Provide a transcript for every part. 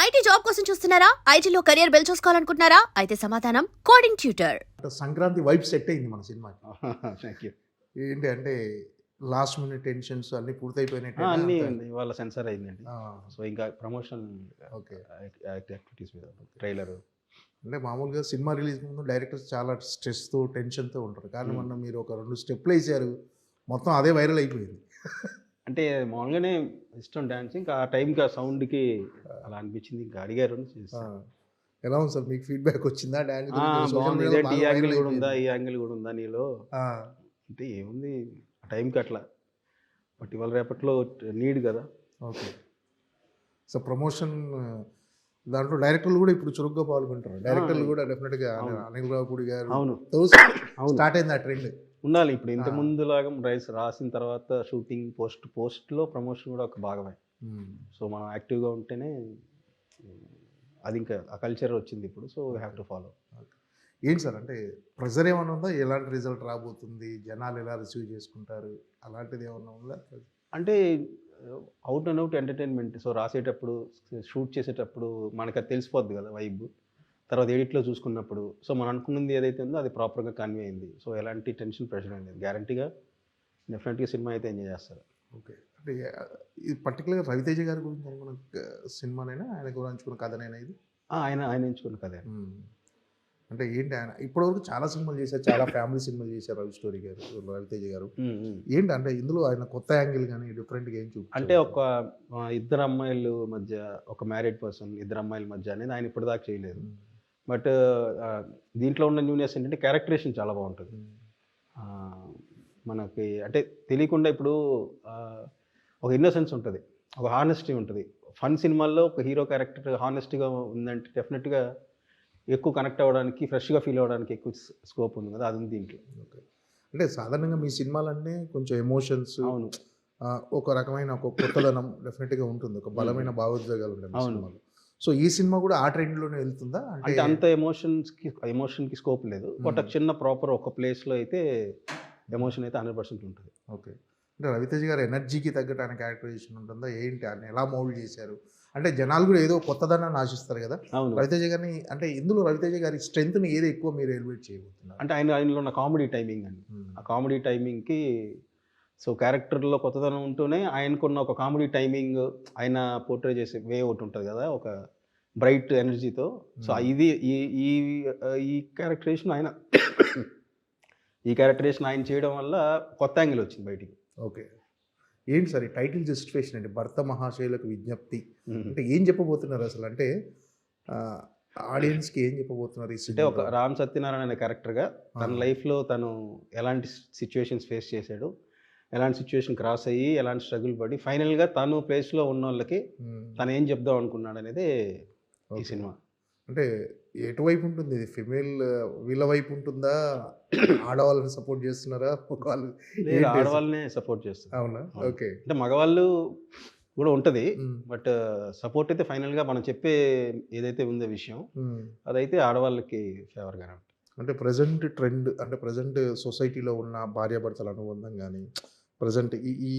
IT job కోసం చూస్తున్నారా? ఐటీలో కెరియర్ బిల్డ్ చూసుకోవాలనుకుంటున్నారా? అయితే సమాధానం coding tutor. Sankranti vibe set అయింది మన సినిమాకి. Thank you. ఏంటి అంటే లాస్ట్ మినిట్ టెన్షన్స్ అన్ని పూర్తయిపోయినట్టు అన్నీ ఇవాళ సెన్సార్ అయిందండి. సో ఇంకా ప్రమోషన్ ఓకే యాక్టివిటీస్ మీద ట్రైలర్. అంటే మామూలుగా సినిమా రిలీజ్ ముందు డైరెక్టర్స్ చాలా స్ట్రెస్తో టెన్షన్తో ఉంటారు, కానీ మొన్న మీరు ఒక 2 స్టెప్లు వేసారు, మొత్తం అదే వైరల్ అయిపోయింది. అంటే మామూలుగానే ఇష్టం డ్యాన్స్, ఇంకా ఆ టైంకి ఆ సౌండ్కి అలా అనిపించింది, ఇంకా అడిగారు. ఎలా ఉంది సార్, మీకు ఫీడ్బ్యాక్ వచ్చిందా? డాన్స్ ఈ యాంగిల్ కూడా ఉందా, ఈ యాంగిల్ కూడా ఉందా నీలో అంటే ఏముంది ఆ టైంకి అట్లా, బట్ ఇవాళ రేపట్లో నీడ్ కదా. ఓకే. సో ప్రమోషన్ దాంట్లో డైరెక్టర్లు కూడా ఇప్పుడు చురుగ్గా పాల్గొంటారు. డైరెక్టర్లు కూడా డెఫినెట్గా అనిల్ రావుపూడి గారు స్టార్ట్ అయింది ఆ ట్రెండ్. ఉండాలి ఇప్పుడు ఇంత ముందు లాగా రాసిన తర్వాత షూటింగ్ పోస్ట్లో ప్రమోషన్ కూడా ఒక భాగమే. సో మనం యాక్టివ్గా ఉంటేనే అది ఇంకా ఆ కల్చర్ వచ్చింది ఇప్పుడు. So we have to follow. ఏంటి సార్ అంటే ప్రెజర్ ఏమైనా ఉందా? ఎలాంటి రిజల్ట్ రాబోతుంది, జనాలు ఎలా రిసీవ్ చేసుకుంటారు, అలాంటిది ఏమైనా ఉందా? అంటే out and out entertainment. So రాసేటప్పుడు షూట్ చేసేటప్పుడు మనకు అది తెలిసిపోద్ది కదా వైబ్. తర్వాత ఎడిట్లో చూసుకున్నప్పుడు సో మనం అనుకున్నది ఏదైతే ఉందో అది ప్రాపర్గా కన్వే అయింది. సో ఎలాంటి టెన్షన్ ప్రెషర్ అనేది గ్యారంటీగా డెఫినెట్గా సినిమా అయితే ఎంజాయ్ చేస్తారు. ఓకే. అంటే ఇది పర్టికులర్గా రవితేజ గారి గురించి అనుకున్న సినిమానైనా, ఆయన గురించి ఎంచుకున్న కథనైనా ఇది? ఆయన ఎంచుకున్న కథే. అంటే ఏంటి, ఆయన ఇప్పటివరకు చాలా సినిమాలు చేశారు, చాలా ఫ్యామిలీ సినిమాలు చేశారు రవితేజ గారు. ఏంటి అంటే ఇందులో ఆయన కొత్త యాంగిల్ కానీ డిఫరెంట్గా ఏం చూపు? అంటే ఒక ఇద్దరు అమ్మాయిల మధ్య, ఒక మ్యారీడ్ పర్సన్ ఇద్దరు అమ్మాయిల మధ్య అనేది ఆయన ఇప్పటిదాకా చేయలేదు. బట్ దీంట్లో ఉన్న న్యూనెస్ ఏంటంటే క్యారెక్టరేషన్ చాలా బాగుంటుంది. మనకి అంటే తెలియకుండా ఇప్పుడు ఒక ఇన్నోసెన్స్ ఉంటుంది, ఒక హానెస్టీ ఉంటుంది. ఫన్ సినిమాల్లో ఒక హీరో క్యారెక్టర్ హానెస్టీగా ఉందంటే డెఫినెట్గా ఎక్కువ కనెక్ట్ అవ్వడానికి, ఫ్రెష్గా ఫీల్ అవ్వడానికి ఎక్కువ స్కోప్ ఉంది కదా, అది ఉంది దీంట్లో. ఓకే. అంటే సాధారణంగా మీ సినిమాలన్నీ కొంచెం ఎమోషన్స్, అవును, ఒక రకమైన ఒక కొత్తదనం డెఫినెట్గా ఉంటుంది, ఒక బలమైన భావోద్వేగాలు ఉంటాయి మీ అవును. సినిమాలో. సో ఈ సినిమా కూడా ఆ ట్రెండ్లోనే వెళ్తుందా? అంటే అంత ఎమోషన్కి స్కోప్ లేదు, బట్ చిన్న ప్రాపర్ ఒక ప్లేస్లో అయితే ఎమోషన్ అయితే 100% ఉంటుంది. ఓకే. అంటే రవితేజ గారి ఎనర్జీకి తగ్గట్టు ఆయన క్యారెక్టరైజేషన్ ఉంటుందా ఏంటి, ఆయన ఎలా మౌల్డ్ చేశారు? అంటే జనాలు కూడా ఏదో కొత్తదనాన్ని ఆశిస్తారు కదా. అవును. రవితేజ గారిని అంటే ఇందులో రవితేజ గారి స్ట్రెంగ్త్ని ఏది ఎక్కువ మీరు ఎలివేట్ చేయబోతున్నారు? అంటే ఆయనలో ఉన్న కామెడీ టైమింగ్ అండి. ఆ కామెడీ టైమింగ్కి సో క్యారెక్టర్లో కొత్తదనం ఉంటూనే ఆయనకున్న ఒక కామెడీ టైమింగ్, ఆయన పోర్ట్రే చేసే వే ఒకటి ఉంటుంది కదా, ఒక బ్రైట్ ఎనర్జీతో. సో ఇది ఈ క్యారెక్టరేషన్ ఆయన ఈ క్యారెక్టరేషన్ ఆయన చేయడం వల్ల కొత్త యాంగిల్ వచ్చింది బయటికి. ఓకే. ఏంటి సార్ ఈ టైటిల్ జస్టిఫికేషన్ అండి, భర్త మహాశైలకు విజ్ఞప్తి అంటే ఏం చెప్పబోతున్నారు అసలు? అంటే ఆడియన్స్కి ఏం చెప్పబోతున్నారు? అంటే ఒక రామ్ సత్యనారాయణ అనే క్యారెక్టర్గా తన లైఫ్లో తను ఎలాంటి సిచ్యువేషన్స్ ఫేస్ చేశాడు, ఎలాంటి సిచ్యువేషన్ క్రాస్ అయ్యి, ఎలాంటి స్ట్రగుల్ పడి ఫైనల్గా తను ప్లేస్లో ఉన్న వాళ్ళకి తను ఏం చెప్దాం అనుకున్నాడు అనేది ఈ సినిమా. అంటే ఎటువైపు ఉంటుంది ఇది? ఫిమేల్ వీళ్ళ వైపు ఉంటుందా, ఆడవాళ్ళని సపోర్ట్ చేస్తున్నారా? ఆడవాళ్ళనే సపోర్ట్ చేస్తారు. అవునా? ఓకే. అంటే మగవాళ్ళు కూడా ఉంటుంది, బట్ సపోర్ట్ అయితే ఫైనల్గా మనం చెప్పే ఏదైతే ఉందో విషయం అదైతే ఆడవాళ్ళకి ఫేవర్గానే ఉంటుంది. అంటే ప్రజెంట్ ట్రెండ్, అంటే ప్రజెంట్ సొసైటీలో ఉన్న భార్యాభర్తల అనుబంధం కానీ ప్రజెంట్ ఈ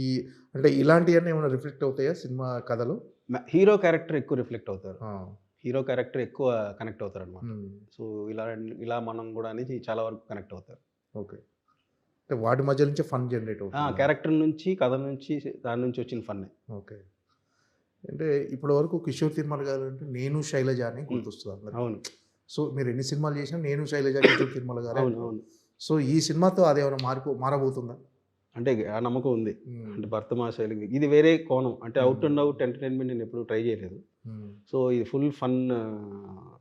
అంటే ఇలాంటివన్నీ ఏమైనా రిఫ్లెక్ట్ అవుతాయా సినిమా కథలు? హీరో క్యారెక్టర్ ఎక్కువ రిఫ్లెక్ట్ అవుతారు, హీరో క్యారెక్టర్ ఎక్కువ కనెక్ట్ అవుతారు అనమాట. సో ఇలా మనం కూడా అనేది చాలా వరకు కనెక్ట్ అవుతారు. ఓకే. అంటే వాటి మధ్య నుంచి ఫన్ జనరేట్ అవుతుంది, క్యారెక్టర్ నుంచి, కథ నుంచి, దాని నుంచి వచ్చిన ఫన్నే. ఓకే. అంటే ఇప్పటి వరకు కిషోర్ తిరుమల గారు అంటే నేను శైలజ అని గుర్తొస్తుంది. అవును. సో మీరు ఎన్ని సినిమాలు చేసినా నేను శైలజ, కిషోర్ తిరుమల గారు. అవును. సో ఈ సినిమాతో అదేమైనా మారబోతుందా? అంటే ఆ నమ్మకం ఉంది. అంటే భర్త మహాశైలికి ఇది వేరే కోణం, అంటే అవుట్ అండ్ అవుట్ ఎంటర్టైన్మెంట్ నేను ఎప్పుడు ట్రై చేయలేదు. సో ఇది ఫుల్ ఫన్.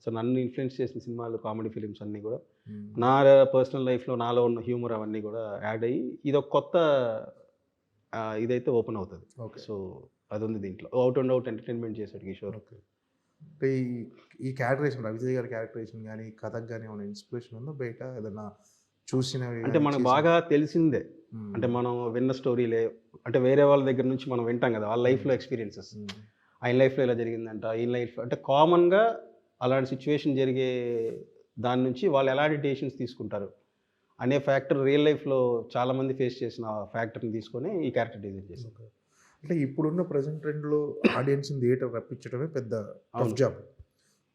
సో నన్ను ఇన్ఫ్లుయెన్స్ చేసిన సినిమాలు, కామెడీ ఫిలిమ్స్ అన్నీ కూడా నా పర్సనల్ లైఫ్లో నాలో ఉన్న హ్యూమర్ అవన్నీ కూడా యాడ్ అయ్యి ఇది ఒక కొత్త ఇదైతే ఓపెన్ అవుతుంది. సో అది ఉంది దీంట్లో. అవుట్ అండ్ అవుట్ ఎంటర్టైన్మెంట్ చేశాడు కిషోర్. ఓకే. అంటే ఈ క్యారెక్టరేషన్, రవితేజ గారి క్యారెక్టరేషన్ కానీ కథకు కానీ ఏమైనా ఇన్స్పిరేషన్ ఉందో బయట ఏదైనా చూసినవి? అంటే మనకు బాగా తెలిసిందే, అంటే మనం విన్న స్టోరీలే, అంటే వేరే వాళ్ళ దగ్గర నుంచి మనం వింటాం కదా, వాళ్ళ లైఫ్లో ఎక్స్పీరియన్సెస్, ఆయన లైఫ్లో ఇలా జరిగిందంట, ఈయన లైఫ్ అంటే కామన్గా అలాంటి సిచ్యువేషన్ జరిగే దాని నుంచి వాళ్ళు ఎలాంటి డెసిషన్స్ తీసుకుంటారు అనే ఫ్యాక్టర్ రియల్ లైఫ్లో చాలామంది ఫేస్ చేసిన ఫ్యాక్టర్ని తీసుకొని ఈ క్యారెక్టర్ డిజైన్ చేశారు. అంటే ఇప్పుడున్న ప్రజెంట్ ట్రెండ్లో ఆడియన్స్ని థియేటర్ రప్పించడమే పెద్ద టఫ్ జాబ్.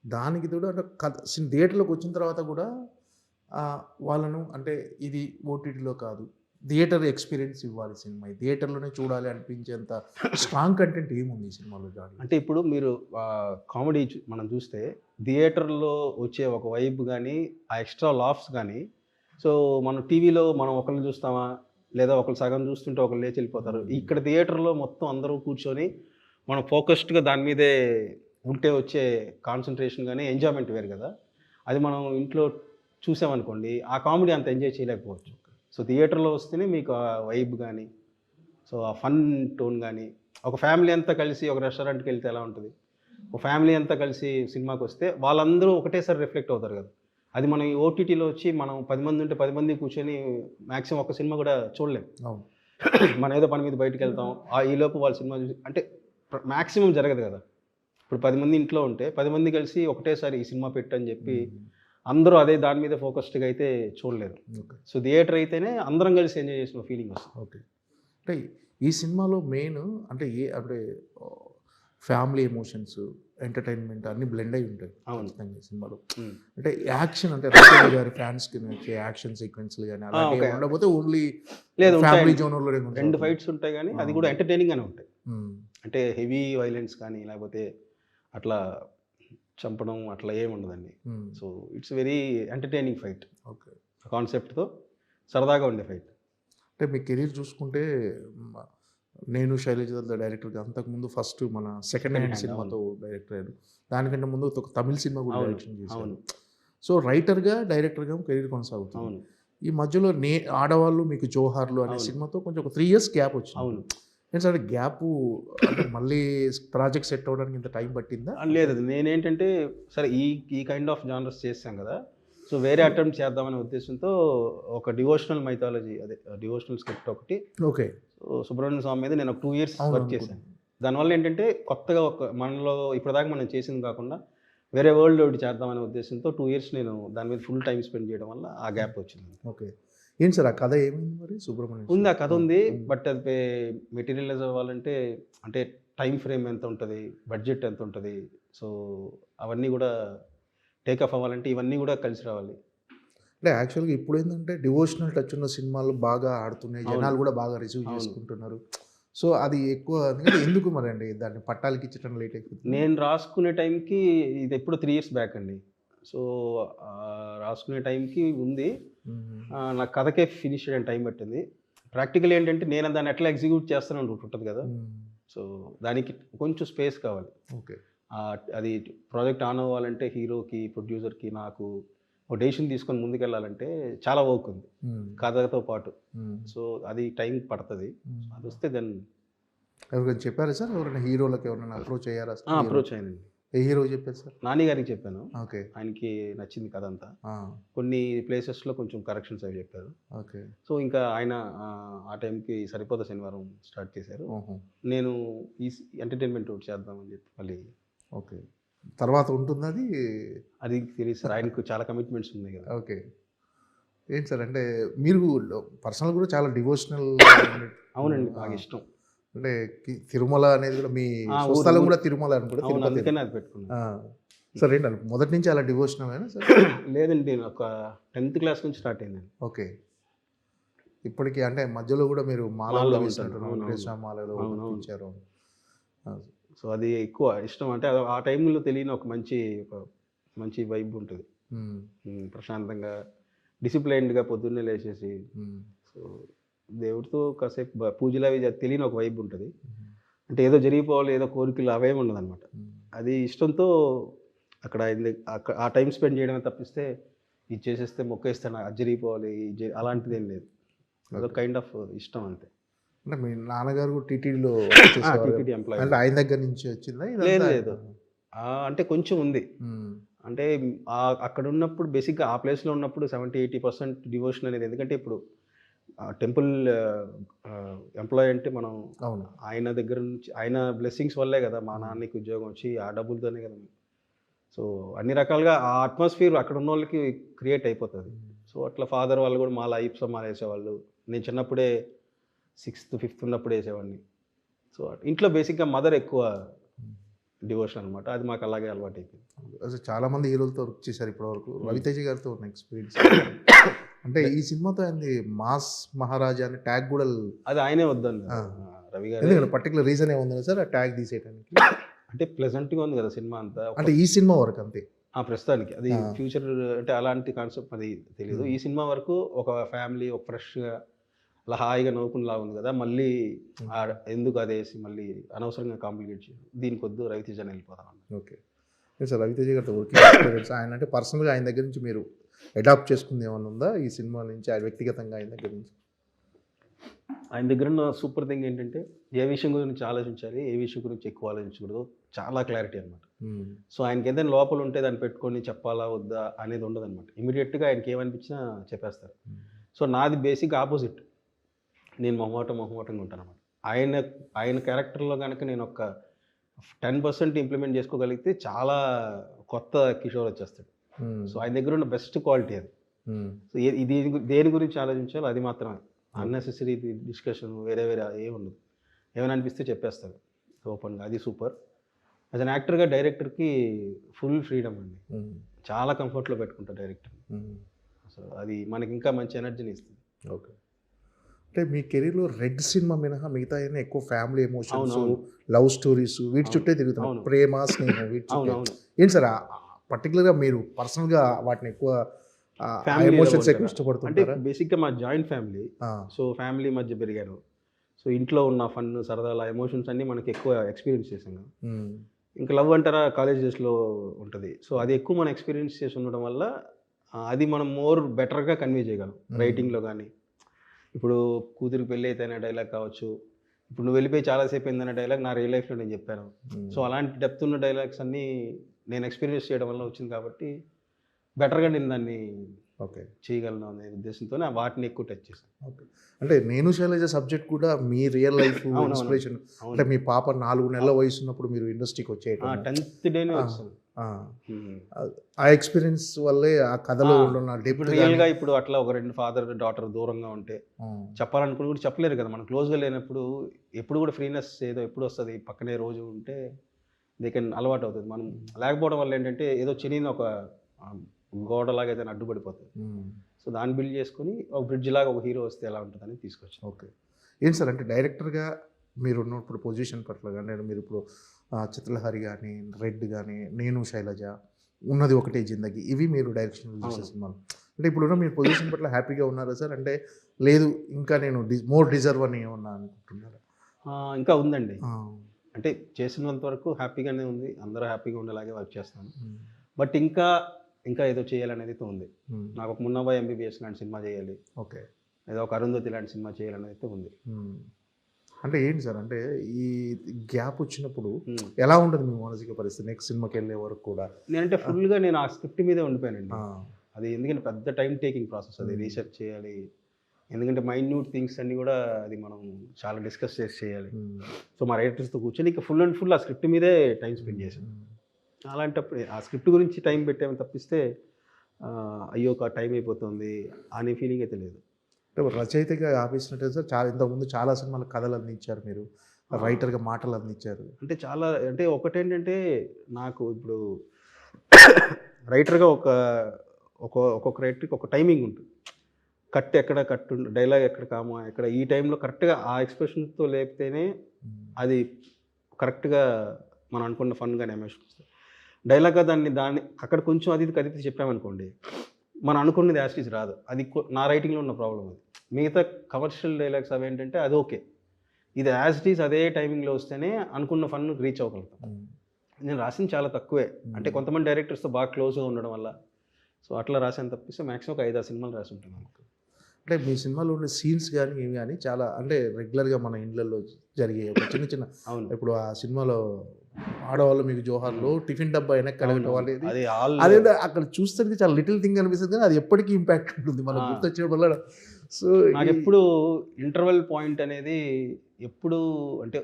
దానికి తోడు అంటే కథ థియేటర్లోకి వచ్చిన తర్వాత కూడా వాళ్ళను అంటే ఇది ఓటీటీలో కాదు, థియేటర్ ఎక్స్పీరియన్స్ ఇవ్వాలి సినిమా, థియేటర్లోనే చూడాలి అనిపించేంత స్ట్రాంగ్ కంటెంట్ ఏముంది ఈ సినిమాలో జాడి? అంటే ఇప్పుడు మీరు కామెడీ మనం చూస్తే థియేటర్లో వచ్చే ఒక వైబ్ కానీ ఆ ఎక్స్ట్రా లాఫ్స్ కానీ, సో మనం టీవీలో మనం ఒకరిని చూస్తామా లేదా ఒకరు సగం చూస్తుంటే ఒకరు లేచి వెళ్ళిపోతారు. ఇక్కడ థియేటర్లో మొత్తం అందరూ కూర్చొని మనం ఫోకస్డ్గా దాని మీదే ఉంటే వచ్చే కాన్సన్ట్రేషన్ కానీ ఎంజాయ్మెంట్ వేరు కదా. అది మనం ఇంట్లో చూసామనుకోండి ఆ కామెడీ అంత ఎంజాయ్ చేయలేకపోవచ్చు. సో థియేటర్లో వస్తేనే మీకు ఆ వైబ్ కానీ, సో ఆ ఫన్ టోన్ కానీ, ఒక ఫ్యామిలీ అంతా కలిసి ఒక రెస్టారెంట్కి వెళ్తే ఎలా ఉంటుంది, ఒక ఫ్యామిలీ అంతా కలిసి సినిమాకి వస్తే వాళ్ళందరూ ఒకటేసారి రిఫ్లెక్ట్ అవుతారు కదా. అది మనం ఈ ఓటీటీలో వచ్చి మనం 10 మంది ఉంటే 10 మంది కూర్చొని మ్యాక్సిమం ఒక సినిమా కూడా చూడలేం. మనం ఏదో పని మీద బయటకు వెళ్తాం, ఈలోపు వాళ్ళ సినిమా చూసి అంటే మ్యాక్సిమం జరగదు కదా. ఇప్పుడు 10 మంది ఇంట్లో ఉంటే 10 మంది కలిసి ఒకటేసారి ఈ సినిమా పెట్టని చెప్పి అందరూ అదే దాని మీద ఫోకస్డ్గా అయితే చూడలేరు. సో థియేటర్ అయితేనే అందరం కలిసి ఎంజాయ్ చేసిన ఫీలింగ్ వస్తుంది. ఓకే. అంటే ఈ సినిమాలో మెయిన్ అంటే అంటే ఫ్యామిలీ ఎమోషన్స్, ఎంటర్టైన్మెంట్ అన్ని బ్లెండ్ అయి ఉంటాయి ఖచ్చితంగా ఈ సినిమాలో. అంటే యాక్షన్ అంటే రవితేజ గారి ఫ్యాన్స్కి నచ్చే యాక్షన్ సీక్వెన్స్లు కానీ అలాంటివి ఉండకపోతే ఓన్లీ లేదు ఫ్యామిలీ జోనర్లో 2 ఫైట్స్ ఉంటాయి కానీ అది కూడా ఎంటర్టైనింగ్గానే ఉంటాయి. అంటే హెవీ వైలెన్స్ కానీ లేకపోతే అట్లా చంపడం అట్లా ఏమి ఉండదండి. So it's very entertaining fight. Okay. కాన్సెప్ట్తో సరదాగా ఉండే ఫైట్. అంటే మీ కెరీర్ చూసుకుంటే నేను శైలజ డైరెక్టర్గా అంతకుముందు ఫస్ట్ మన సెకండ్ హ్యాండ్ సినిమాతో డైరెక్టర్ అయ్యారు. దానికంటే ముందు ఒక తమిళ సినిమా కూడా డైరెక్షన్ చేశాను. సో రైటర్గా డైరెక్టర్గా కెరీర్ కొనసాగుతుంది. ఈ మధ్యలో ఆడవాళ్ళు మీకు జోహార్లు అనే సినిమాతో కొంచెం ఒక 3 years గ్యాప్ వచ్చింది. అవును. ఏంటంటే గ్యాప్ అంటే మళ్ళీ ప్రాజెక్ట్ సెట్ అవ్వడానికి ఇంత టైం పట్టిందా? లేదు, నేనేంటంటే సరే ఈ కైండ్ ఆఫ్ జానర్స్ చేసాం కదా, సో వేరే అటెంప్ట్ చేద్దామనే ఉద్దేశంతో ఒక డివోషనల్ మైథాలజీ అదే డివోషనల్ స్క్రిప్ట్ ఒకటి, ఓకే, సో సుబ్రహ్మణ్య స్వామి మీద నేను ఒక 2 years వర్క్ చేశాను. దానివల్ల ఏంటంటే కొత్తగా ఒక మనలో ఇప్పటిదాకా మనం చేసింది కాకుండా వేరే వరల్డ్ ఒకటి చేద్దామనే ఉద్దేశంతో 2 years నేను దాని మీద ఫుల్ టైం స్పెండ్ చేయడం వల్ల ఆ గ్యాప్ వచ్చింది. ఓకే. ఏంటి సార్ ఆ కథ ఏమైంది మరి? సుబ్రహ్మణ్యం ఉంది, ఆ కథ ఉంది, బట్ అది మెటీరియలైజ్ అవ్వాలంటే అంటే టైం ఫ్రేమ్ ఎంత ఉంటుంది, బడ్జెట్ ఎంత ఉంటుంది, సో అవన్నీ కూడా టేకఫ్ అవ్వాలంటే ఇవన్నీ కూడా కలిసి రావాలి. అంటే యాక్చువల్గా ఇప్పుడు ఏంటంటే డివోషనల్ టచ్ ఉన్న సినిమాలు బాగా ఆడుతున్నాయి, జనాలు కూడా బాగా రిసీవ్ చేసుకుంటున్నారు. సో అది ఎక్కువ ఎందుకు మరి అండి దాన్ని పట్టాలకి ఇచ్చడం లేట్ అయిపోతుంది? నేను రాసుకునే టైంకి ఇది ఎప్పుడు 3 years బ్యాక్ అండి. సో రాసుకునే టైంకి ఉంది, నా కథకే ఫినిష్ చేయడానికి టైం పట్టింది. ప్రాక్టికల్ ఏంటంటే నేను దాన్ని ఎట్లా ఎగ్జిక్యూట్ చేస్తానని ఉంటుంది కదా, సో దానికి కొంచెం స్పేస్ కావాలి. ఓకే. అది ప్రాజెక్ట్ ఆన్ అవ్వాలంటే హీరోకి, ప్రొడ్యూసర్కి, నాకు ఒక డెసిషన్ తీసుకొని ముందుకెళ్ళాలంటే చాలా వర్క్ ఉంది కథతో పాటు. సో అది టైం పడుతుంది. అది వస్తే దెన్ ఎవరికైనా చెప్పారా సార్? ఎవరైనా హీరోలకు ఎవరైనా అప్రోచ్ అయ్యారా? అప్రోచ్ అయ్యానండి. ఏ హీరో చెప్పారు సార్? నాని గారికి చెప్పాను. ఓకే. ఆయనకి నచ్చింది కథ అంతా. కొన్ని ప్లేసెస్లో కొంచెం కరెక్షన్స్ అవి చెప్పారు. ఓకే. సో ఇంకా ఆయన ఆ టైంకి సరిపోతా శనివారం స్టార్ట్ చేశారు. నేను ఈ ఎంటర్టైన్మెంట్ ఒకటి చేద్దామని చెప్పి మళ్ళీ. ఓకే. తర్వాత ఉంటుంది అది అది తెలియదు సార్, ఆయనకు చాలా కమిట్మెంట్స్ ఉన్నాయి కదా. ఓకే. ఏంటి సార్ అంటే మీరు పర్సనల్ కూడా చాలా డివోషనల్? అవునండి, నాకు ఇష్టం. అంటే తిరుమల అనేది కూడా మీ స్థలం కూడా తిరుమల అనుకుంటా, అందుకనే అది పెట్టుకున్నాను. సార్ ఏంటంటే మొదటి నుంచి అలా డివోషనల్ అయినా సార్? లేదండి, నేను ఒక 10th class నుంచి స్టార్ట్ అయిందండి. ఓకే. ఇప్పటికీ అంటే మధ్యలో కూడా మీరు మాలలో మాలలో ఇచ్చారు. సో అది ఎక్కువ ఇష్టం. అంటే ఆ టైంలో తెలియని ఒక మంచి వైబ్ ఉంటుంది. ప్రశాంతంగా డిసిప్లైన్డ్గా పొద్దున్నే లేచేసి సో దేవుడితో కాసేపు పూజలు అవి తెలియని ఒక వైబ్ ఉంటుంది. అంటే ఏదో జరిగిపోవాలి, ఏదో కోరికలు అవేమి ఉండదు అనమాట. అది ఇష్టంతో అక్కడ ఆ టైం స్పెండ్ చేయడమే తప్పిస్తే ఇది చేసేస్తే మొక్కేస్తాను అది జరిగిపోవాలి అలాంటిది ఏం లేదు. అదొక కైండ్ ఆఫ్ ఇష్టం అంతే. అంటే మీ నాన్నగారు టీటీడీలో ఎంప్లాయీ, అంటే ఆయన దగ్గర నుంచి వచ్చిందా? లేదు, అంటే కొంచెం ఉంది. అంటే అక్కడ ఉన్నప్పుడు బేసిక్గా ఆ ప్లేస్లో ఉన్నప్పుడు 70-80% డివోషన్ అనేది. ఎందుకంటే ఇప్పుడు టెంపుల్ ఎంప్లాయీ అంటే మనం ఆయన దగ్గర నుంచి ఆయన బ్లెస్సింగ్స్ వల్లే కదా మా నాన్నకి ఉద్యోగం వచ్చి, ఆ డబ్బులతోనే కదా. సో అన్ని రకాలుగా ఆ అట్మాస్ఫియర్ అక్కడ ఉన్న వాళ్ళకి క్రియేట్ అయిపోతుంది. సో అట్లా ఫాదర్ వాళ్ళు కూడా మాల అయ్యప్ప మాల వేసేవాళ్ళు. నేను చిన్నప్పుడే 6th 5th ఉన్నప్పుడు వేసేవాడిని. సో ఇంట్లో బేసిక్గా మదర్ ఎక్కువ డివోషన్ అనమాట, అది మాకు అలాగే అలవాటు అయిపోయింది. అసలు చాలా మంది హీరోలతో వర్క్ చేశారు ఇప్పటివరకు. రవితేజ గారితో ఉన్న ఎక్స్పీరియన్స్ అంటే ఈ సినిమాతో ఆయనది మాస్ మహారాజా అనే ట్యాగ్ కూడా అది ఆయనే వద్దండి రవి గారు. ఎందుకంటే పర్టికులర్ రీజన్ ఏముంది సార్ ఆ ట్యాగ్ తీసేయడానికి? అంటే ప్లెజెంట్గా ఉంది కదా సినిమా అంతా, అంటే ఈ సినిమా వరకు అంతే ప్రస్తుతానికి. అది ఫ్యూచర్ అంటే అలాంటి కాన్సెప్ట్ అది తెలియదు. ఈ సినిమా వరకు ఒక ఫ్యామిలీ ఒక ఫ్రెష్గా అలా హాయిగా నవ్వుకునేలా ఉంది కదా, మళ్ళీ ఎందుకు అదేసి మళ్ళీ అనవసరంగా కాంప్లికేట్ చేయాలి, దీనికి వద్దు రవితేజ అని వెళ్ళిపోతాం. ఓకే సార్, రవితేజ గారితో వర్కింగ్ ఎక్స్పీరియన్స్ ఆయన అంటే పర్సనల్గా ఆయన దగ్గర నుంచి మీరు అడాప్ట్ చేసుకుంది ఏమైనా ఉందా ఈ సినిమా నుంచి, ఆయన వ్యక్తిగతంగా ఆయన దగ్గర నుంచి? ఆయన దగ్గర ఉన్న సూపర్ థింగ్ ఏంటంటే ఏ విషయం గురించి ఆలోచించాలి, ఏ విషయం గురించి ఎక్కువ ఆలోచించకూడదు, చాలా క్లారిటీ అనమాట. సో ఆయనకి ఏదైనా లోపల ఉంటే దాన్ని పెట్టుకొని చెప్పాలా వద్దా అనేది ఉండదు అనమాట. ఇమీడియట్గా ఆయనకి ఏమనిపించినా చెప్పేస్తారు. సో నాది బేసిక్ ఆపోజిట్, నేను మొహమాటంగా ఉంటాను అనమాట. ఆయన క్యారెక్టర్లో కనుక నేను ఒక 10% ఇంప్లిమెంట్ చేసుకోగలిగితే చాలా కొత్త కిషోర్ వచ్చేస్తాడు. సో ఆయన దగ్గర ఉన్న బెస్ట్ క్వాలిటీ అది. సో ఇది దేని గురించి ఆలోచించాలో అది మాత్రమే, అన్నెసెసరీ డిస్కషన్ వేరే ఏమి ఉండదు. ఏమైనా అనిపిస్తే చెప్పేస్తారు ఓపెన్గా, అది సూపర్. యాజ్ అన్ యాక్టర్గా డైరెక్టర్కి ఫుల్ ఫ్రీడమ్ అండి, చాలా కంఫర్ట్లో పెట్టుకుంటారు డైరెక్టర్. సో అది మనకి ఇంకా మంచి ఎనర్జీని ఇస్తుంది. ఓకే, అంటే మీ కెరీర్లో రెడ్ సినిమా మినహా మిగతా ఎక్కువ ఫ్యామిలీ ఎమోషన్స్, లవ్ స్టోరీస్ వీటి చుట్టే తిరుగుతాం, ప్రేమ స్నేహం వీటి చుట్టే. ఏంటి సార్ పర్టికులర్గా మీరు పర్సనల్గా వాటిని ఎక్కువ ఎమోషన్స్ ఎక్కువ ఇష్టపడుతుంటారా? అంటే బేసిక్గా మా జాయింట్ ఫ్యామిలీ, సో ఫ్యామిలీ మధ్య పెరిగాను. సో ఇంట్లో ఉన్న ఫన్ సరదాల ఎమోషన్స్ అన్నీ మనకి ఎక్కువ ఎక్స్పీరియన్స్ చేసాం. ఇంకా లవ్ అంటారా కాలేజ్ డేస్లో ఉంటుంది. సో అది ఎక్కువ మనం ఎక్స్పీరియన్స్ చేసి ఉండడం వల్ల అది మనం మోర్ బెటర్గా కన్వే చేయగలం రైటింగ్లో కానీ. ఇప్పుడు కూతురికి పెళ్ళి అయితే అనే డైలాగ్ కావచ్చు, ఇప్పుడు నువ్వు వెళ్ళిపోయి చాలాసేపు అయిందనే డైలాగ్ నా రియల్ లైఫ్లో నేను చెప్పాను. సో అలాంటి డెప్త్ ఉన్న డైలాగ్స్ అన్నీ నేను ఎక్స్పీరియన్స్ చేయడం వల్ల వచ్చింది కాబట్టి బెటర్గా నేను దాన్ని చేయగలను అనే ఉద్దేశంతో వాటిని ఎక్కువ టచ్ చేశాను. ఓకే, అంటే నేను శైలజ సబ్జెక్ట్ కూడా మీ రియల్ లైఫ్ ఇన్స్పిరేషన్. అంటే మీ పాప 4 నెలల వయసు ఉన్నప్పుడు మీరు ఇండస్ట్రీకి వచ్చేయడం, 10th డేనే వచ్చాను. ఆ ఎక్స్పీరియన్స్ వల్లే ఆ కథలో ఉన్న డెప్త్. రియల్గా ఇప్పుడు అట్లా ఒక 2 ఫాదర్ డాటర్ దూరంగా ఉంటే చెప్పాలనుకుని కూడా చెప్పలేరు కదా, మనం క్లోజ్గా లేనప్పుడు. ఎప్పుడు కూడా ఫ్రీనెస్ ఏదో ఎప్పుడు వస్తుంది, పక్కనే రోజు ఉంటే దే కెన్ అలవాటు అవుతుంది. మనం లేకపోవడం వల్ల ఏంటంటే ఏదో చిన్న ఒక గోడలాగా ఏదైనా అడ్డుపడిపోతుంది. సో దాన్ని బిల్డ్ చేసుకుని ఒక బ్రిడ్జ్ లాగా ఒక హీరో వస్తే ఎలా ఉంటుందని తీసుకొచ్చాను. ఓకే, ఏంటి సార్ అంటే డైరెక్టర్గా మీరు ఉన్నప్పుడు పొజిషన్ పట్ల కానీ, మీరు ఇప్పుడు చిత్రలహరి కానీ, రెడ్ కానీ, నేను శైలజ, ఉన్నది ఒకటే జిందగీ, ఇవి మీరు డైరెక్షన్ చేసే సినిమాలు. అంటే ఇప్పుడున్న మీరు పొజిషన్ పట్ల హ్యాపీగా ఉన్నారా సార్? అంటే లేదు ఇంకా నేను మోర్ డిజర్వ్ అని ఏమన్నా అనుకుంటున్నారా? ఇంకా ఉందండి, అంటే చేసినంత వరకు హ్యాపీగానే ఉంది, అందరూ హ్యాపీగా ఉండేలాగే వర్క్ చేస్తాను. బట్ ఇంకా ఏదో చేయాలనేది అయితే ఉంది. నాకు ఒక మున్నాబాయ్ ఎంబీబీఎస్ లాంటి సినిమా చేయాలి, ఓకే, ఏదో ఒక అరుంధతి లాంటి సినిమా చేయాలనేది అయితే ఉంది. అంటే ఏంటి సార్ అంటే ఈ గ్యాప్ వచ్చినప్పుడు ఎలా ఉంటుంది మీ మానసిక పరిస్థితి నెక్స్ట్ సినిమాకి వెళ్ళే వరకు కూడా? నేనంటే ఫుల్గా నేను ఆ స్క్రిప్ట్ మీదే ఉండిపోయానండి. అది ఎందుకంటే పెద్ద టైం టేకింగ్ ప్రాసెస్, అది రీసెర్చ్ చేయాలి, ఎందుకంటే మైన్యూట్ థింగ్స్ అన్నీ కూడా అది మనం చాలా డిస్కస్ చేయాలి. సో మా రైటర్స్తో కూర్చొని ఇంకా ఫుల్ అండ్ ఫుల్ ఆ స్క్రిప్ట్ మీదే టైం స్పెండ్ చేశాను. అలాంటప్పుడు ఆ స్క్రిప్ట్ గురించి టైం పెట్టామని తప్పిస్తే అయ్యో ఒక టైం అయిపోతుంది అనే ఫీలింగ్ అయితే లేదు. రచయితగా ఆపేసినట్టే సార్, చాలా ఇంతకుముందు చాలా సినిమాలు కథలు అందించారు, మీరు రైటర్గా మాటలు అందించారు. అంటే చాలా అంటే ఒకటేంటంటే నాకు ఇప్పుడు రైటర్గా ఒక్కొక్క రైటర్కి ఒక టైమింగ్ ఉంటుంది. కట్ ఎక్కడ కట్టు, డైలాగ్ ఎక్కడ కామా ఎక్కడ, ఈ టైంలో కరెక్ట్గా ఆ ఎక్స్ప్రెషన్తో లేపితేనే అది కరెక్ట్గా మనం అనుకున్న ఫన్గానే ఎమోషన్ వస్తుంది. డైలాగ్గా దాన్ని అక్కడ కొంచెం అది కదిపి చెప్పామనుకోండి, మనం అనుకున్నది యాస్టీజ్ రాదు. అది నా రైటింగ్లో ఉన్న ప్రాబ్లం. అది మిగతా కమర్షియల్ డైలాగ్స్ అవి ఏంటంటే అది ఓకే, ఇది యాస్టీజ్ అదే టైమింగ్లో వస్తేనే అనుకున్న ఫన్ రీచ్ అవ్వగలుగుతాం. నేను రాసింది చాలా తక్కువే, అంటే కొంతమంది డైరెక్టర్స్తో బాగా క్లోజ్గా ఉండడం వల్ల సో అట్లా రాసాను తప్పిస్తే మ్యాక్సిమం ఒక 5-6 సినిమాలు రాసి ఉంటాను. అంటే మీ సినిమాలో ఉన్న సీన్స్ కానీ ఇవి కానీ చాలా అంటే రెగ్యులర్గా మన ఇండ్లలో జరిగే ఒక చిన్న ఇప్పుడు ఆ సినిమాలో ఆడవాళ్ళు మీకు జోహార్లో టిఫిన్ డబ్బా అయినా కలగటం అనేది అదే అక్కడ చూస్తే చాలా లిటిల్ థింగ్ అనిపిస్తుంది, కానీ అది ఎప్పటికీ ఇంపాక్ట్ ఉంటుంది మనకు గుర్తొచ్చే వల్ల. సో నాకు ఎప్పుడు ఇంటర్వెల్ పాయింట్ అనేది ఎప్పుడు అంటే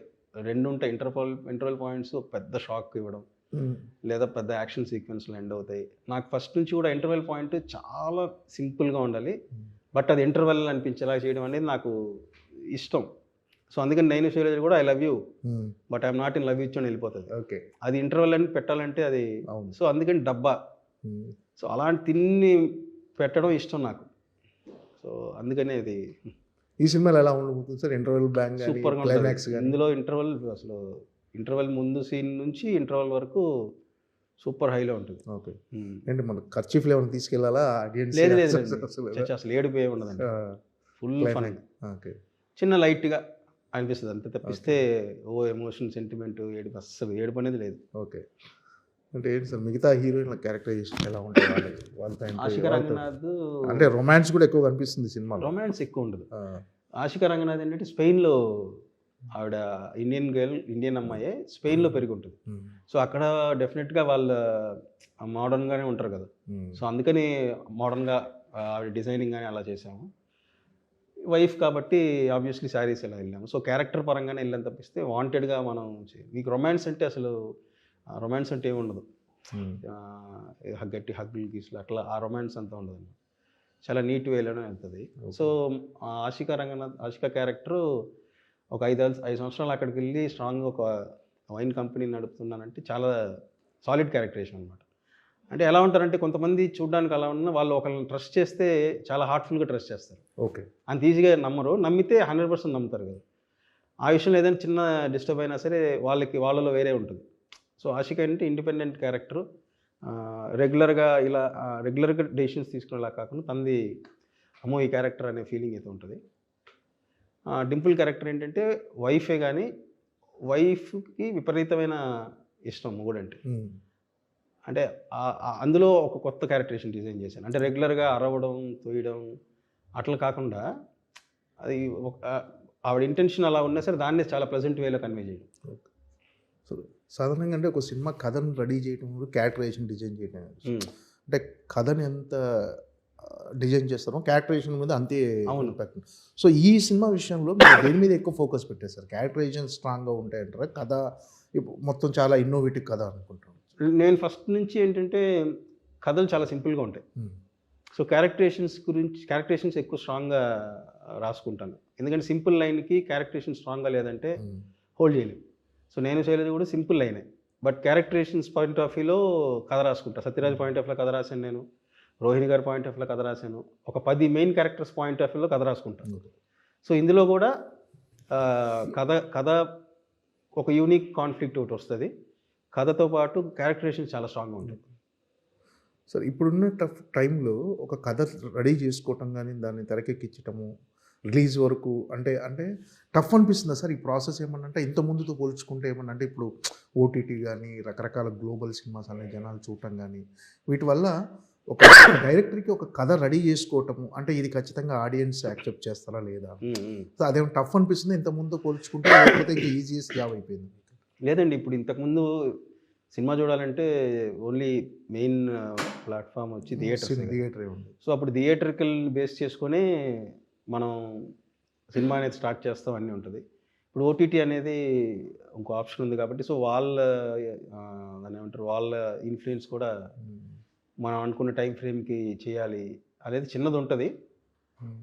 2 ఉంటాయి. ఇంటర్వెల్ పాయింట్స్ పెద్ద షాక్ ఇవ్వడం లేదా పెద్ద యాక్షన్ సీక్వెన్స్లు ఎండ్ అవుతాయి. నాకు ఫస్ట్ నుంచి కూడా ఇంటర్వెల్ పాయింట్ చాలా సింపుల్గా ఉండాలి, బట్ అది ఇంటర్వెల్ అనిపించేలా చేయడం అనేది నాకు ఇష్టం. సో అందుకని నేను శైలజ కూడా I love you but I'm not in love you అని వెళ్ళిపోతుంది. ఓకే. అది ఇంటర్వెల్ అని పెట్టాలంటే అది అవును. సో అందుకని డబ్బా. సో అలాంటి తిన్ని పెట్టడం ఇష్టం నాకు. సో అందుకని అది ఈ సినిమాలో ఎలా ఉండబోతుంది సార్? ఇంటర్వెల్ బ్యాంగ్ సూపర్గా క్లైమాక్స్ ఉంటుంది. ఇందులో ఇంటర్వెల్ అసలు ఇంటర్వెల్ ముందు సీన్ నుంచి ఇంటర్వెల్ వరకు సూపర్ హైలో ఉంటుంది. ఓకే. ఏంటి మన ఖర్చీఫ్లు ఏమైనా తీసుకెళ్ళాలా ఆడియన్స్? లేదు లేదు అసలు ఏడుపు ఏమి ఉండదండి, ఫుల్ ఫన్. ఓకే. చిన్న లైట్గా అనిపిస్తుంది అంతే తప్పిస్తే ఓ ఎమోషన్ సెంటిమెంట్ ఏడుపు అస్సలు ఏడుపు అనేది లేదు. ఓకే. అంటే ఏంటి సార్ మిగతా హీరోయిన్ల క్యారెక్టరైజేషన్ ఎలా ఉంటుంది ఆశికా రంగనాథ్? అంటే రొమాన్స్ కూడా ఎక్కువ కనిపిస్తుంది సినిమాలో. రొమాన్స్ ఎక్కువ ఉండదు. ఆశికా రంగనాథ్ ఏంటంటే స్పెయిన్లో ఆవిడ ఇండియన్ అమ్మాయే స్పెయిన్లో పెరిగి ఉంటుంది. సో అక్కడ డెఫినెట్గా వాళ్ళ మోడర్న్గానే ఉంటారు కదా. సో అందుకని మోడర్న్గా ఆవిడ డిజైనింగ్ కానీ అలా చేసాము. వైఫ్ కాబట్టి ఆబ్వియస్లీ శారీస్ ఎలా వెళ్ళాము. సో క్యారెక్టర్ పరంగానే వెళ్ళాను తప్పిస్తే వాంటెడ్గా మనం మీకు రొమాన్స్ అంటే అసలు రొమాన్స్ అంటే ఏమి ఉండదు. గట్టి హగ్గులు గీసులు అట్లా ఆ రొమాన్స్ అంతా ఉండదు, చాలా నీట్ వేలోనే వెళ్తుంది. సో ఆశికా క్యారెక్టరు ఒక 5 సంవత్సరాలు అక్కడికి వెళ్ళి స్ట్రాంగ్గా ఒక వైన్ కంపెనీ నడుపుతున్నానంటే చాలా సాలిడ్ క్యారెక్టరేషన్ అనమాట. అంటే ఎలా ఉంటారంటే కొంతమంది చూడడానికి అలా ఉన్న వాళ్ళు ఒకరిని ట్రస్ట్ చేస్తే చాలా హార్ట్ఫుల్గా ట్రస్ట్ చేస్తారు. ఓకే. అంత ఈజీగా నమ్మరు, నమ్మితే 100% నమ్ముతారు కదా. ఆ విషయంలో ఏదైనా చిన్న డిస్టర్బ్ అయినా సరే వాళ్ళలో వేరే ఉంటుంది. సో ఆశిక అంటే ఇండిపెండెంట్ క్యారెక్టర్, రెగ్యులర్గా డెసిషన్స్ తీసుకునేలా కాకుండా తనది అమ్మో ఈ క్యారెక్టర్ అనే ఫీలింగ్ అయితే ఉంటుంది. డింపుల్ క్యారెక్టర్ ఏంటంటే వైఫే కానీ వైఫ్కి విపరీతమైన ఇష్టం మొగుడంటే. అంటే అందులో ఒక కొత్త క్యారెక్టరేషన్ డిజైన్ చేశాను. అంటే రెగ్యులర్గా అరవడం తోయడం అట్లా కాకుండా అది ఆవిడ ఇంటెన్షన్ అలా ఉన్నా సరే దాన్ని చాలా ప్లెజెంట్ వేలో కన్వే చేయడం. సో సాధారణంగా అంటే ఒక సినిమా కథను రెడీ చేయడం క్యారెక్టరైజేషన్ డిజైన్ చేయడం, అంటే కథని ఎంత డిజైన్ చేస్తారో క్యారెక్టరైజేషన్ మీద అంతే ఇంపాక్ట్. సో ఈ సినిమా విషయంలో మీరు దేని మీద ఎక్కువ ఫోకస్ పెట్టేస్తారు? క్యారెక్టరైజేషన్ స్ట్రాంగ్గా ఉంటాయంటారా, కథ మొత్తం చాలా ఇన్నోవేటివ్ కథ అనుకుంటాను? నేను ఫస్ట్ నుంచి ఏంటంటే కథలు చాలా సింపుల్గా ఉంటాయి. సో క్యారెక్టరేషన్స్ ఎక్కువ స్ట్రాంగ్గా రాసుకుంటాను. ఎందుకంటే సింపుల్ లైన్కి క్యారెక్టరేషన్ స్ట్రాంగ్గా లేదంటే హోల్డ్ చేయలేము. సో నేను చేయలేదు కూడా సింపుల్ లైనే, బట్ క్యారెక్టరేషన్స్ పాయింట్ ఆఫ్ వ్యూలో కథ రాసుకుంటా. సత్యరాజ్ పాయింట్ ఆఫ్ వ్యూలో కథ రాశాను, నేను రోహిణి గారి పాయింట్ ఆఫ్ వ్యూలో కథ రాశాను, ఒక 10 మెయిన్ క్యారెక్టర్స్ పాయింట్ ఆఫ్ వ్యూలో కథ రాసుకుంటాను. సో ఇందులో కూడా కథ ఒక యూనిక్ కాన్ఫ్లిక్ట్ ఒకటి వస్తుంది, కథతో పాటు క్యారెక్టరేషన్ చాలా స్ట్రాంగ్గా ఉంటుంది. సార్ ఇప్పుడున్న టైంలో ఒక కథ రెడీ చేసుకోవటం కానీ దాన్ని తెరకెక్కించటము రిలీజ్ వరకు అంటే టఫ్ అనిపిస్తుందా సార్ ఈ ప్రాసెస్? ఏమన్నా అంటే ఇంత ముందుతో పోల్చుకుంటే ఏమన్నా అంటే ఇప్పుడు ఓటీటీ కానీ రకరకాల గ్లోబల్ సినిమాస్ అనే జనాలు చూడటం కానీ వీటి వల్ల ఒక డైరెక్టర్కి ఒక కథ రెడీ చేసుకోవటము అంటే ఇది ఖచ్చితంగా ఆడియన్స్ యాక్సెప్ట్ చేస్తారా లేదా, సో అదేమో టఫ్ అనిపిస్తుంది ఇంత ముందు పోల్చుకుంటే, లేకపోతే ఇంకా ఈజీయెస్ట్ జాబ్ అయిపోయింది? లేదండి, ఇప్పుడు ఇంతకుముందు సినిమా చూడాలంటే ఓన్లీ మెయిన్ ప్లాట్ఫామ్ వచ్చి థియేటరే ఉంది. సో అప్పుడు థియేటర్కల్ బేస్ చేసుకొని మనం సినిమా అనేది స్టార్ట్ చేస్తాం అన్నీ ఉంటుంది. ఇప్పుడు ఓటీటీ అనేది ఇంకో ఆప్షన్ ఉంది కాబట్టి సో దాన్ని ఏమంటారు వాళ్ళ ఇన్ఫ్లుయెన్స్ కూడా మనం అనుకున్న టైం ఫ్రేమ్కి చేయాలి అనేది చిన్నది ఉంటుంది.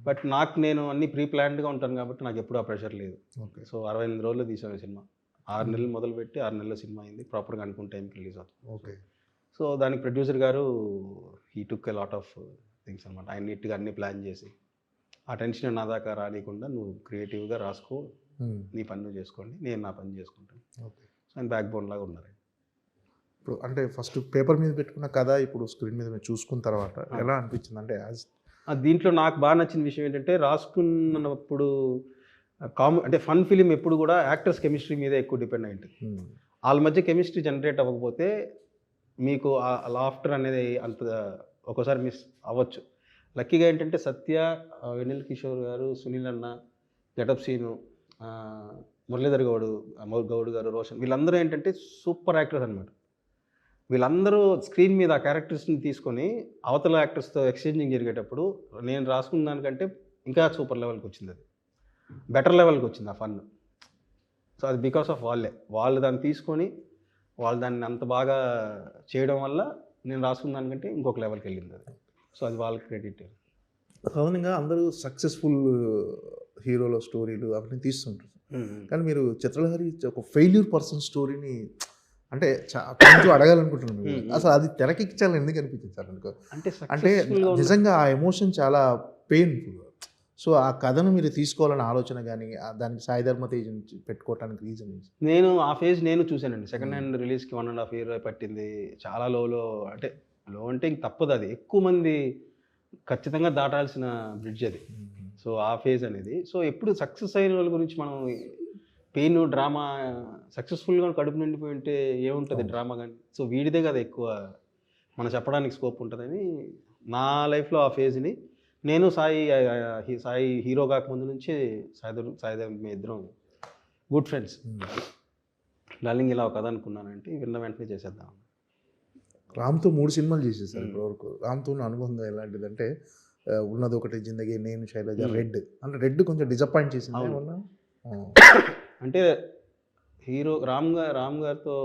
బట్ నేను అన్ని ప్రీ ప్లాన్డ్గా ఉంటాను కాబట్టి నాకు ఎప్పుడు ఆ ప్రెషర్ లేదు. సో 68 రోజుల్లో తీసాను సినిమా, 6 నెలలు మొదలుపెట్టి 6 నెలల సినిమా అయింది, ప్రాపర్గా అనుకున్న టైంకి రిలీజ్ అవుతుంది. ఓకే. సో దానికి ప్రొడ్యూసర్ గారు he took a lot of things అనమాట. ఆయన నీట్గా అన్ని ప్లాన్ చేసి ఆ టెన్షన్ నా దాకా రానికుండా నువ్వు క్రియేటివ్గా రాసుకో, నీ పని నువ్వు చేసుకోండి, నేను నా పని చేసుకుంటాను. ఓకే. సో ఆయన బ్యాక్ బోన్ లాగా ఉన్నారు. ఇప్పుడు అంటే ఫస్ట్ పేపర్ మీద పెట్టుకున్న కథ ఇప్పుడు స్క్రీన్ మీద చూసుకున్న తర్వాత ఎలా అనిపించింది? అంటే దీంట్లో నాకు బాగా నచ్చిన విషయం ఏంటంటే రాసుకున్నప్పుడు అంటే ఫన్ ఫిలిం ఎప్పుడు కూడా యాక్టర్స్ కెమిస్ట్రీ మీద ఎక్కువ డిపెండ్ అయి ఉంటుంది. వాళ్ళ మధ్య కెమిస్ట్రీ జనరేట్ అవ్వకపోతే మీకు ఆ లాఫ్టర్ అనేది అంత ఒక్కోసారి మిస్ అవ్వచ్చు. లక్కీగా ఏంటంటే సత్య, వెన్నెల కిషోర్ గారు, సునీల్ అన్న, గెటప్ సీను, మురళీధర్ గౌడ్ గారు, రోషన్, వీళ్ళందరూ ఏంటంటే సూపర్ యాక్టర్స్ అనమాట. వీళ్ళందరూ స్క్రీన్ మీద ఆ క్యారెక్టర్స్ని తీసుకొని అవతల యాక్టర్స్తో ఎక్స్చేంజింగ్ జరిగేటప్పుడు నేను రాసుకున్న దానికంటే ఇంకా సూపర్ లెవెల్కి వచ్చింది, అది బెటర్ లెవెల్కి వచ్చింది ఆ ఫన్. సో అది బికాస్ ఆఫ్ వాళ్ళు దాన్ని తీసుకొని వాళ్ళు దాన్ని అంత బాగా చేయడం వల్ల నేను రాసుకున్న దానికంటే ఇంకొక లెవెల్కి వెళ్ళింది అది. సో అది వాళ్ళకి క్రెడిట్. సాధారణంగా అందరూ సక్సెస్ఫుల్ హీరోల స్టోరీలు అవన్నీ తీస్తుంటారు. కానీ మీరు చిత్రలహరి ఒక ఫెయిల్యూర్ పర్సన్ స్టోరీని అంటే కొంచెం అడగాలనుకుంటున్నాను అసలు అది తెరకెక్కించాలని ఎందుకు అనిపించింది సార్ అనుకో అంటే నిజంగా ఆ ఎమోషన్ చాలా పెయిన్ఫుల్. సో ఆ కథను మీరు తీసుకోవాలని ఆలోచన కానీ దానికి సాయి ధర్మ తేజ్ పెట్టుకోవడానికి రీజన్ నేను ఆ ఫేజ్ నేను చూశానండి. సెకండ్ హ్యాండ్ రిలీజ్కి 1.5 year పట్టింది. చాలా లోలో అంటే లో అంటే ఇంక తప్పదు, అది ఎక్కువ మంది ఖచ్చితంగా దాటాల్సిన బ్రిడ్జ్ అది. సో ఆ ఫేజ్ అనేది సో ఎప్పుడు సక్సెస్ అయిన వాళ్ళ గురించి మనం పెయిన్ డ్రామా సక్సెస్ఫుల్గా కడుపు నిండిపోయి ఉంటే ఏముంటుంది డ్రామా కానీ. సో వీడిదే కదా ఎక్కువ మనం చెప్పడానికి స్కోప్ ఉంటుందని నా లైఫ్లో ఆ ఫేజ్ని నేను సాయి హీరో కాకముందు నుంచి సాయి మీ ఇద్దరం గుడ్ ఫ్రెండ్స్. డార్లింగ్ ఇలా ఒక కథ అనుకున్నానంటే విన్న వెంటనే చేసేద్దాం. రామ్తో 3 సినిమాలు చేసేసారు ఇప్పటివరకు. రామ్తో ఉన్న అనుబంధం ఎలాంటిదంటే ఉన్నది ఒకటి జిందగీ, నేను శైలజ, రెడ్. అంటే రెడ్ కొంచెం డిసప్పాయింట్ చేసింది ఏమన్నా అంటే హీరో రామ్ గారితో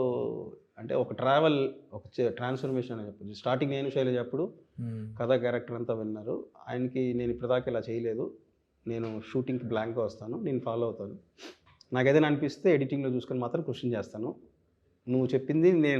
అంటే ఒక ట్రావెల్ ఒక ట్రాన్స్ఫర్మేషన్ అని చెప్పచ్చు. స్టార్టింగ్ నేను శైలజ అప్పుడు కథా క్యారెక్టర్ అంతా విన్నారు. ఆయనకి నేను ఇప్పటిదాకా ఇలా చేయలేదు, నేను షూటింగ్కి బ్లాంక్గా వస్తాను, నేను ఫాలో అవుతాను, నాకు ఏదైనా అనిపిస్తే ఎడిటింగ్లో చూసుకొని మాత్రం క్వశ్చన్ చేస్తాను, నువ్వు చెప్పింది నేను